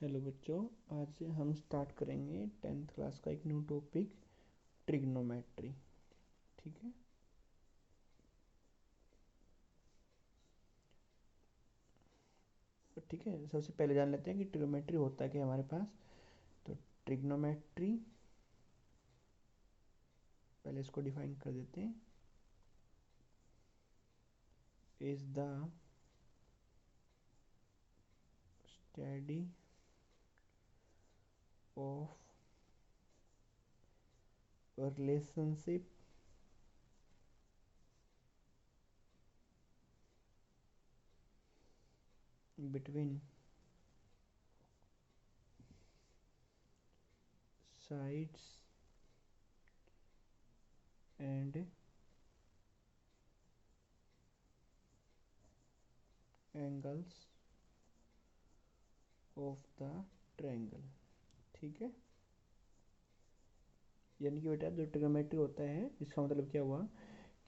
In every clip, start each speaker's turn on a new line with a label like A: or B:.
A: Hello बच्चों, आज से हम स्टार्ट करेंगे 10th क्लास का एक न्यू टॉपिक ट्रिग्नोमेट्री। ठीक है। तो ठीक है, सबसे पहले जान लेते हैं कि ट्रिग्नोमेट्री होता है क्या हमारे पास। तो ट्रिग्नोमेट्री, पहले इसको डिफाइन कर देते हैं। Is the study of relationship between sides and angles of the triangle. ठीक है। यानी कि बेटा जो ट्रिग्नोमेट्री होता है, इसका मतलब क्या हुआ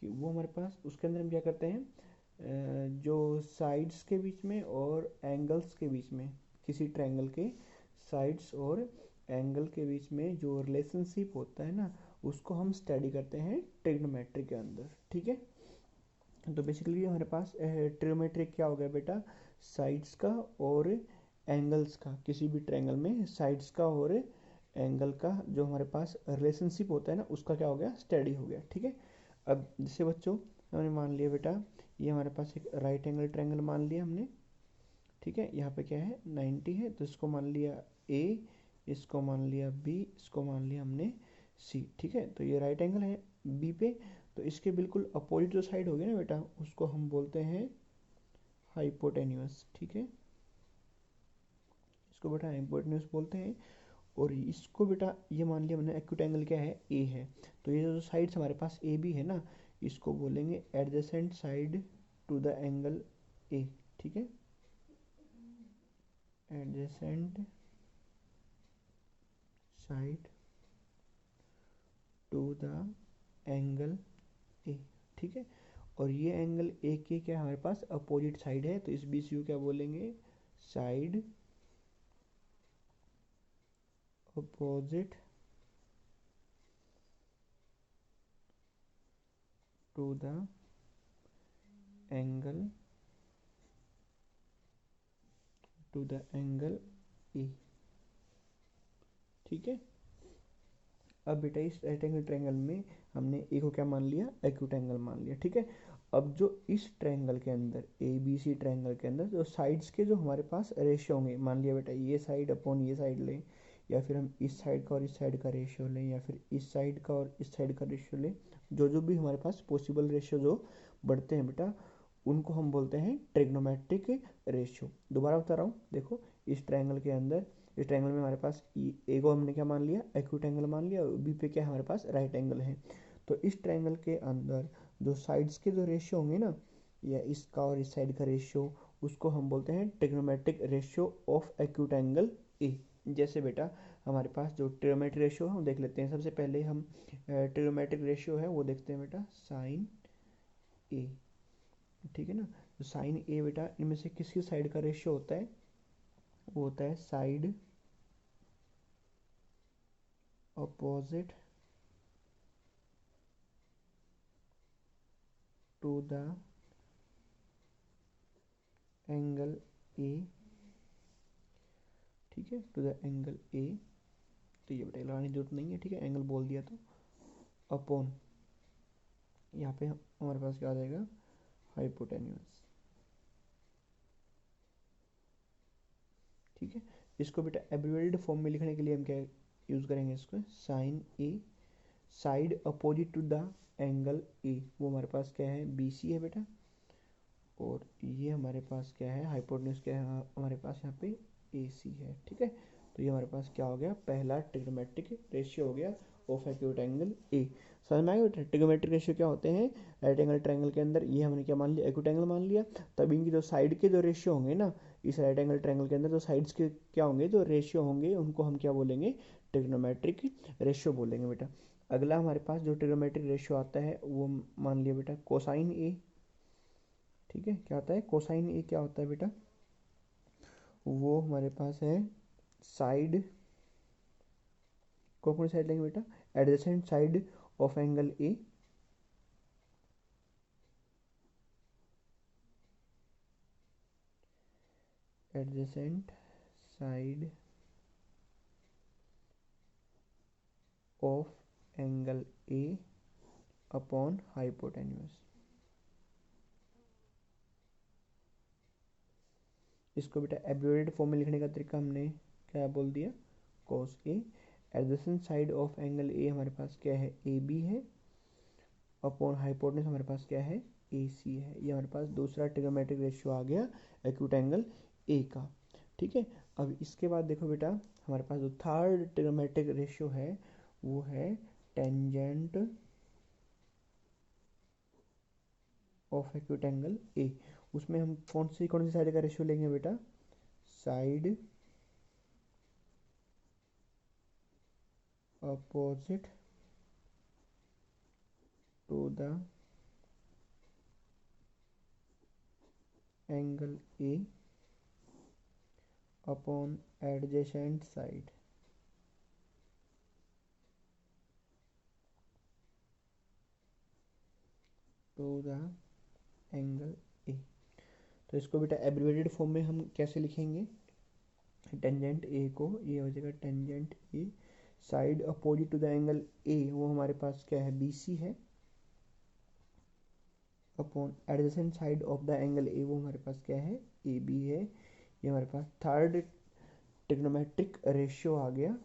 A: कि वो हमारे पास उसके अंदर हम क्या करते हैं, जो साइड्स के बीच में और एंगल्स के बीच में, किसी ट्रायंगल के साइड्स और एंगल के बीच में जो रिलेशनशिप होता है ना, उसको हम स्टडी करते हैं ट्रिग्नोमेट्री के अंदर। ठीक है। तो बेसिकली हमारे पास ट्रिग्नोमेट्री क्या हो गया बेटा, साइड्स का और एंगल्स का, किसी भी ट्रायंगल में साइड्स का और एंगल का जो हमारे पास रिलेशनशिप होता है ना, उसका क्या हो गया, स्टडी हो गया। ठीक है। अब जैसे बच्चों हमने मान लिया बेटा, ये हमारे पास एक राइट एंगल ट्रायंगल मान लिया हमने। ठीक है। यहाँ पे क्या है, 90 है, तो इसको मान लिया ए, इसको मान लिया बी, इसको मान लिया हमने सी। ठीक है। तो ये राइट एंगल है बी पे, तो इसके बिल्कुल अपोजिट जो साइड होगी ना बेटा, उसको हम बोलते हैं हाइपोटेन्यूस। ठीक है। इसको बेटा हाइपोटेन्यूस बोलते हैं। और इसको बेटा ये मान लिया हमने एक्यूट एंगल क्या है, ए है। तो ये जो साइड्स हमारे पास ए बी है ना, इसको बोलेंगे adjacent side to the angle A. ठीक है। Adjacent side to the angle A. ठीक है। और ये एंगल ए के क्या हमारे पास अपोजिट साइड है, तो इस बीच को क्या बोलेंगे, side opposite to the angle A. ठीक है। अब बेटा इस राइट एंगल ट्रायंगल में हमने ए को क्या मान लिया, एक्यूट एंगल मान लिया। ठीक है। अब जो इस ट्रायंगल के अंदर, ए बी सी ट्रायंगल के अंदर जो साइड्स के जो हमारे पास रेशियो होंगे, मान लिया बेटा ये साइड अपॉन ये साइड लें, या फिर हम इस साइड का और इस साइड का रेशियो लें, या फिर इस साइड का और इस साइड का रेशियो लें, जो जो भी हमारे पास पॉसिबल रेशियो जो बढ़ते हैं बेटा, उनको हम बोलते हैं ट्रिग्नोमेट्रिक रेशियो। दोबारा बता रहा हूँ, देखो इस ट्रायंगल के अंदर, इस ट्रायंगल में हमारे पास ए को हमने क्या मान लिया, एक्यूट एंगल मान लिया, और बी पे क्या हमारे पास राइट एंगल है। तो इस ट्रायंगल के अंदर जो साइड्स के जो रेशियो होंगे ना, या इसका और इस साइड का रेशियो, उसको हम बोलते हैं trigonometric ratio of acute angle ए। जैसे बेटा हमारे पास जो ट्रिग्नोमेट्रिक रेशियो है हम देख लेते हैं। सबसे पहले हम ट्रिग्नोमेट्रिक रेशियो है वो देखते हैं बेटा, साइन ए। ठीक है ना। तो साइन ए बेटा इनमें से किसकी साइड का रेशियो होता है, वो होता है side opposite to the angle A. ठीक है, टू द एंगल ए। तो ये बेटा लगाने की जरूरत नहीं है। ठीक है, एंगल बोल दिया तो अपॉन, यहाँ पे हमारे पास क्या आ जाएगा, हाइपोटेन्यूस। ठीक है। इसको बेटा एब्रिवेटेड फॉर्म में लिखने के लिए हम क्या यूज़ करेंगे, इसको sine A, side opposite to the angle A, वो हमारे पास क्या है, बी सी है बेटा। और ये हमारे पास क्या है, हाइपोटेन्यूस क्या है हमारे पास यहाँ पे ए सी है। ठीक है। तो ये हमारे पास क्या हो गया, पहला ट्रिग्नोमेट्रिक रेशियो हो गया ऑफ एक्यूट एंगल ए। समझ में आया बेटा, ट्रिग्नोमेट्रिक रेशियो क्या होते हैं, राइट एंगल ट्रायंगल के अंदर ये हमने क्या मान लिया, एक्यूट एंगल मान लिया। तब इनकी जो साइड के जो रेशियो होंगे ना, इस राइट एंगल ट्रायंगल के अंदर जो साइड्स के क्या होंगे, जो रेशियो होंगे, उनको हम क्या बोलेंगे, ट्रिग्नोमेट्रिक रेशियो बोलेंगे बेटा। अगला हमारे पास जो ट्रिग्नोमेट्रिक रेशियो आता है वो मान लिया बेटा कोसाइन ए। ठीक है। क्या होता है कोसाइन ए, क्या होता है बेटा, वो हमारे पास है साइड, कौन कौन साइड लेंगे बेटा, adjacent side of angle A, adjacent side of angle A upon hypotenuse. इसको बेटा एब्रिविएटेड फॉर्म में लिखने का तरीका हमने क्या बोल दिया, cos A. Adjacent side of angle A हमारे पास क्या है, ए बी है, अपॉन हाइपोटेन्यूस हमारे पास क्या है, ए सी है। ये हमारे पास दूसरा ट्रिग्नोमेट्रिक रेशियो आ गया एक्यूट एंगल ए का। ठीक है, अब इसके बाद देखो बेटा हमारे पास जो थर्ड ट्रिग्नोमेट्रिक रेशियो है वो है tangent of acute angle A. उसमें हम कौन सी साइड का रेशियो लेंगे बेटा, side opposite to the angle A upon adjacent side to the angle A. तो इसको बेटा एब्रिविएटेड फॉर्म में हम कैसे लिखेंगे, टेंजेंट ए को ये हो जाएगा tangent A, side opposite to the angle A वो हमारे पास क्या है, बी सी है, upon adjacent side of the angle A वो हमारे पास क्या है, ए बी है। ये हमारे पास थर्ड ट्रिग्नोमेट्रिक रेशियो आ गया,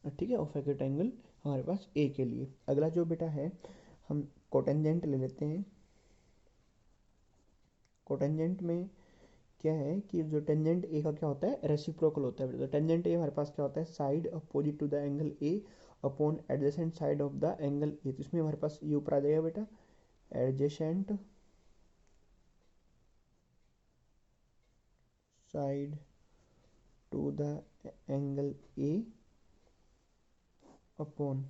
A: ठीक है, ऑफ एक्यूट एंगल हमारे पास ए के लिए। अगला जो बेटा है हम कोटेंजेंट ले लेते हैं। कोटेंजेंट में क्या है कि जो टेंजेंट ए का क्या होता है, रेसिप्रोकल होता है। तो टेंजेंट ए हमारे पास क्या होता है, side opposite to the angle A upon adjacent side of the angle A. तो इसमें हमारे पास ये ऊपर आ जाएगा बेटा, adjacent side to the angle A upon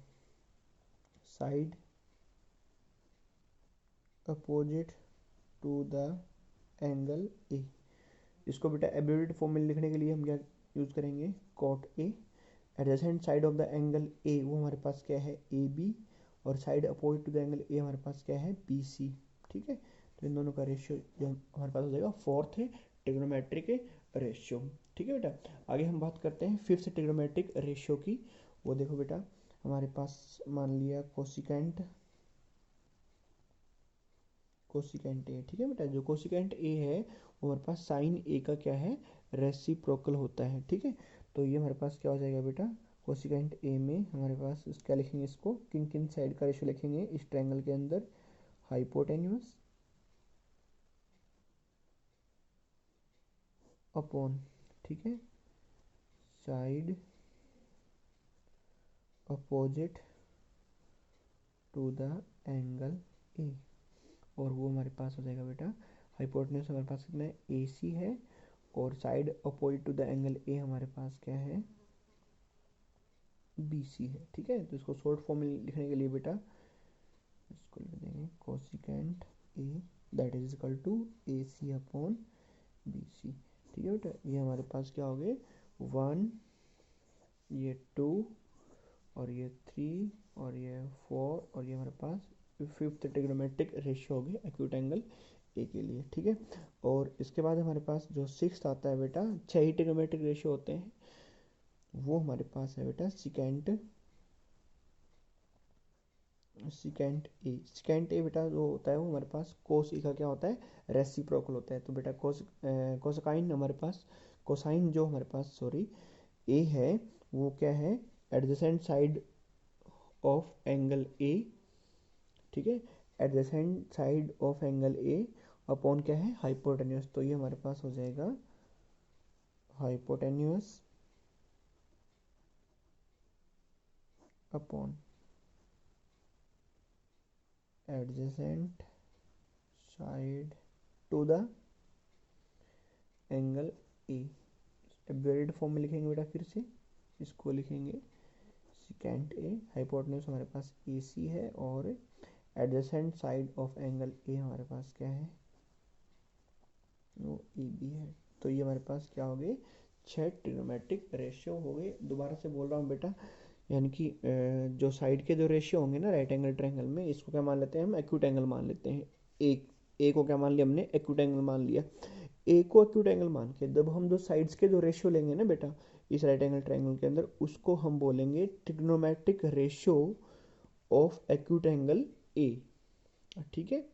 A: side opposite to the angle A. इसको बेटा एब्रिविएटेड फॉर्म में लिखने के लिए हम क्या यूज़ करेंगे, cot A. Adjacent side of the angle A वो हमारे पास क्या है, ए बी, और side opposite to the angle A हमारे पास क्या है, बी सी। ठीक है, तो इन दोनों का रेशियो जो हमारे पास हो जाएगा फोर्थ है ट्रिग्नोमेट्रिक रेशियो। ठीक है बेटा, आगे हम बात करते हैं फिफ्थ ट्रिग्नोमेट्रिक रेशियो की। वो देखो बेटा हमारे पास मान लिया कोसिकेंट, कोसिकेंट ए। ठीक है बेटा, जो कोसिकेंट ए है वो हमारे पास साइन ए का क्या है, रेसिप्रोकल होता है। ठीक है, तो ये हमारे पास क्या हो जाएगा बेटा, कोसिकेंट ए में हमारे पास क्या लिखेंगे, इसको किन किन साइड का रेशियो लिखेंगे इस ट्रायंगल के अंदर, हाइपोटेन्यूस अपॉन, ठीक है, side opposite to the angle A. और वो हमारे पास हो जाएगा बेटा, हाइपोटेन्यूस हमारे पास कितना है, ए सी है, और side opposite to the angle A हमारे पास क्या है, बी सी है। ठीक है, तो इसको शॉर्ट फॉर्म में लिखने के लिए बेटा इसको लिख देंगे cosecant A that is equal to A C upon B C. ठीक है बेटा, ये हमारे पास क्या हो गए, 1, ये 2, और ये 3, और ये 4, और ये हमारे पास फिफ्थ ट्रिग्नोमेट्रिक रेशियो हो गया एक्यूट एंगल ए के लिए। ठीक है, और इसके बाद हमारे पास जो सिक्स्थ आता है बेटा, 6 ही ट्रिग्नोमेट्रिक रेशियो होते हैं, वो हमारे पास है बेटा सिकेंट, सिकेंट ए। सिकेंट ए बेटा जो होता है वो हमारे पास कोस ए का क्या होता है, रेसिप्रोकल होता है। तो बेटा कोसाइन हमारे पास, कोसाइन जो हमारे पास सॉरी ए है वो क्या है, adjacent side of angle A. ठीक है, adjacent side of angle A upon क्या है, हाइपोटेन्यूस। तो ये हमारे पास हो जाएगा hypotenuse upon adjacent side to the angle A. Abbreviated form में लिखेंगे बेटा, फिर से इसको लिखेंगे सिकेंट ए, हाइपोटेन्यूस हमारे पास ए सी है, और adjacent side of angle A हमारे पास क्या है, वो ए बी है। तो ये हमारे पास क्या हो गए, 6 ट्रिग्नोमेट्रिक रेशियो हो गए। दोबारा से बोल रहा हूँ बेटा, यानी कि जो साइड के जो रेशियो होंगे ना राइट एंगल ट्रायंगल में, इसको क्या मान लेते हैं हम, एक्यूट एंगल मान लेते हैं। एक ए को क्या मान लिया हमने, एक्यूट एंगल मान लिया। ए को एक्यूट एंगल मान के जब हम जो साइड्स के जो रेशियो लेंगे ना बेटा इस राइट एंगल ट्रायंगल के अंदर, उसको हम बोलेंगे trigonometric ratio of acute angle A. ठीक है।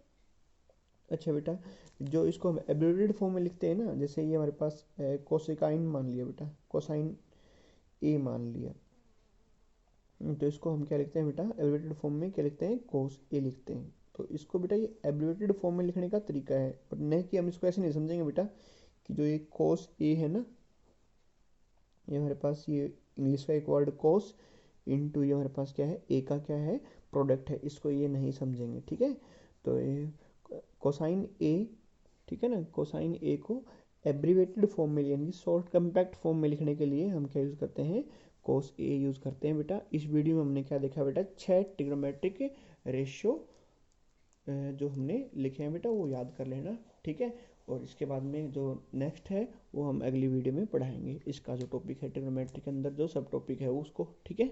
A: अच्छा बेटा, जो इसको हम एब्रिविएटेड फॉर्म में लिखते हैं ना, जैसे ये हमारे पास कोसेकाइन मान लिया बेटा, कोसाइन ए मान लिया, तो इसको हम क्या लिखते हैं बेटा, एब्रिविएटेड फॉर्म में क्या लिखते हैं, कोस ए लिखते हैं। तो इसको बेटा ये एब्रिविएटेड फॉर्म में लिखने का तरीका है, और नहीं कि हम इसको ऐसे नहीं समझेंगे बेटा कि जो ये कोस ए है ना, ये हमारे पास ये इंग्लिश का एक वर्ड कोस इनटू ये हमारे पास क्या है, ए का क्या है, प्रोडक्ट है, इसको ये नहीं समझेंगे। ठीक है। तो ये कोसाइन ए, ठीक है ना, कोसाइन ए को एब्रीवेटेड फॉर्म में यानी शॉर्ट कम्पैक्ट फॉर्म में लिखने के लिए हम क्या यूज़ करते हैं, कोस ए यूज़ करते हैं बेटा। इस वीडियो में हमने क्या देखा बेटा, 6 ट्रिग्नोमेट्रिक रेशियो जो हमने लिखे हैं बेटा वो याद कर लेना। ठीक है। और इसके बाद में जो नेक्स्ट है वो हम अगली वीडियो में पढ़ाएंगे, इसका जो टॉपिक है ट्रिग्नोमेट्री के अंदर जो सब टॉपिक है वो उसको। ठीक है।